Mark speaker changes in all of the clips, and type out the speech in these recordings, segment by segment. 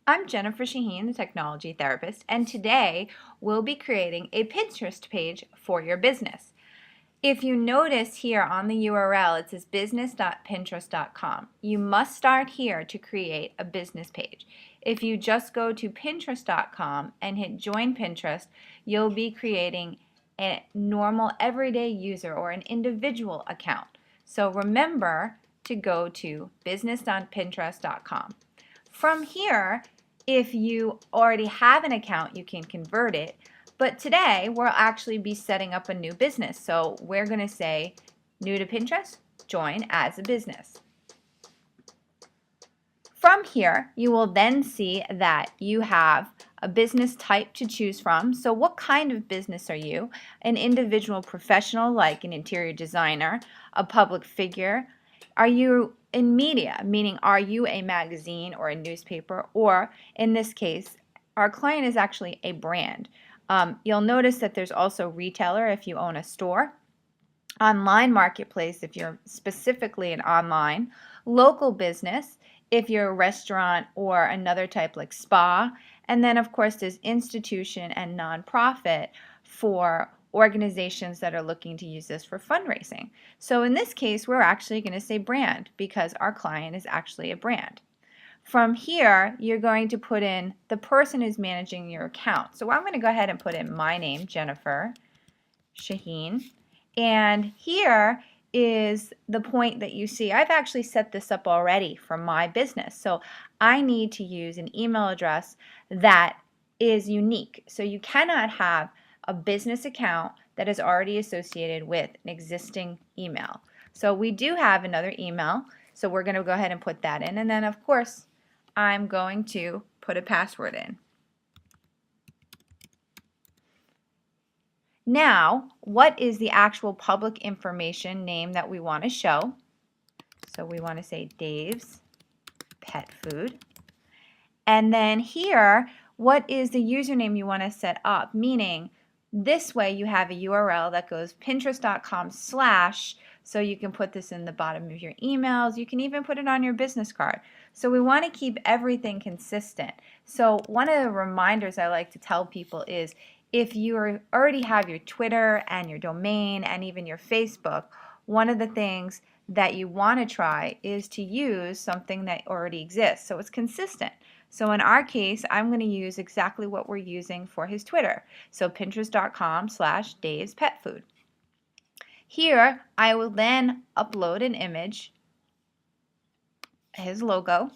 Speaker 1: I'm Jennifer Shaheen, the technology therapist, and today we'll be creating a Pinterest page for your business. If you notice here on the URL, it says business.pinterest.com. You must start here to create a business page. If you just go to pinterest.com and hit join Pinterest, you'll be creating a normal everyday user or an individual account. So remember to go to business.pinterest.com. From here, if you already have an account, you can convert it. But today, we'll actually be setting up a new business. So we're going to say, new to Pinterest, join as a business. From here, you will then see that you have a business type to choose from. So what kind of business are you? An individual professional like an interior designer, a public figure? Are you in media, meaning are you a magazine or a newspaper? Or in this case, our client is actually a brand. You'll notice that there's also retailer if you own a store, online marketplace if you're specifically an online, local business if you're a restaurant or another type like spa, and then of course there's institution and nonprofit for organizations that are looking to use this for fundraising. So in this case, we're actually going to say brand because our client is actually a brand. From here, you're going to put in the person who's managing your account. So I'm going to go ahead and put in my name, Jennifer Shaheen. And here is the point that you see. I've actually set this up already for my business. So I need to use an email address that is unique. So you cannot have a business account that is already associated with an existing email. So we do have another email. So we're going to go ahead and put that in. And then of course, I'm going to put a password in. Now, what is the actual public information name that we want to show? So we want to say Dave's Pet Food. And then here, what is the username you want to set up? Meaning, this way you have a URL that goes pinterest.com/, so you can put this in the bottom of your emails. You can even put it on your business card. So we want to keep everything consistent. So one of the reminders I like to tell people is if you already have your Twitter and your domain and even your Facebook, one of the things that you want to try is to use something that already exists so it's consistent. So in our case, I'm going to use exactly what we're using for his Twitter. So pinterest.com/Dave's Pet Food. Here, I will then upload an image, his logo,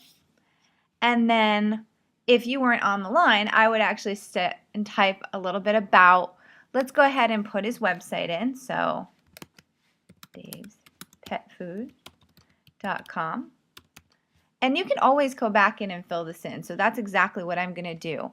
Speaker 1: and then if you weren't on the line, I would actually sit and type a little bit about, let's go ahead and put his website in, so davespetfood.com. And you can always go back in and fill this in, so that's exactly what I'm going to do.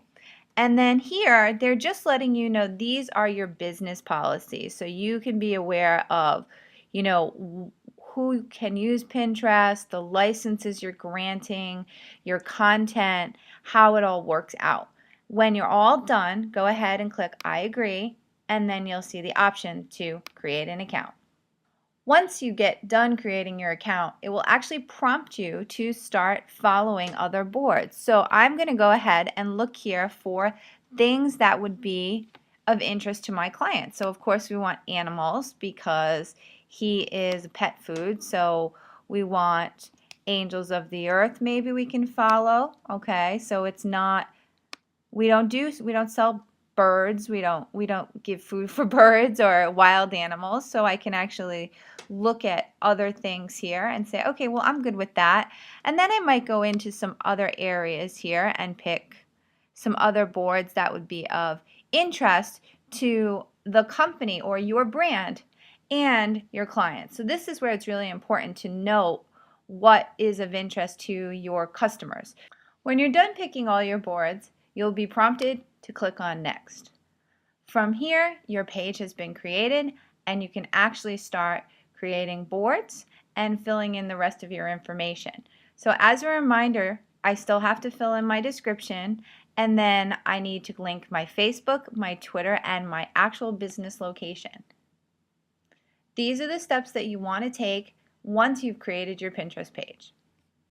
Speaker 1: And then here, they're just letting you know these are your business policies, so you can be aware of, who can use Pinterest, the licenses you're granting, your content, how it all works out. When you're all done, go ahead and click I agree, and then you'll see the option to create an account. Once you get done creating your account, it will actually prompt you to start following other boards. So I'm going to go ahead and look here for things that would be of interest to my client. So of course we want animals because he is pet food. So we want angels of the earth maybe we can follow. Okay, so it's not, we don't sell birds, we don't give food for birds or wild animals, so I can actually look at other things here and say, okay, well, I'm good with that. And then I might go into some other areas here and pick some other boards that would be of interest to the company or your brand and your clients. So this is where it's really important to know what is of interest to your customers. When you're done picking all your boards, you'll be prompted to click on Next. From here, your page has been created and you can actually start creating boards and filling in the rest of your information. So as a reminder, I still have to fill in my description, and then I need to link my Facebook, my Twitter, and my actual business location. These are the steps that you want to take once you've created your Pinterest page.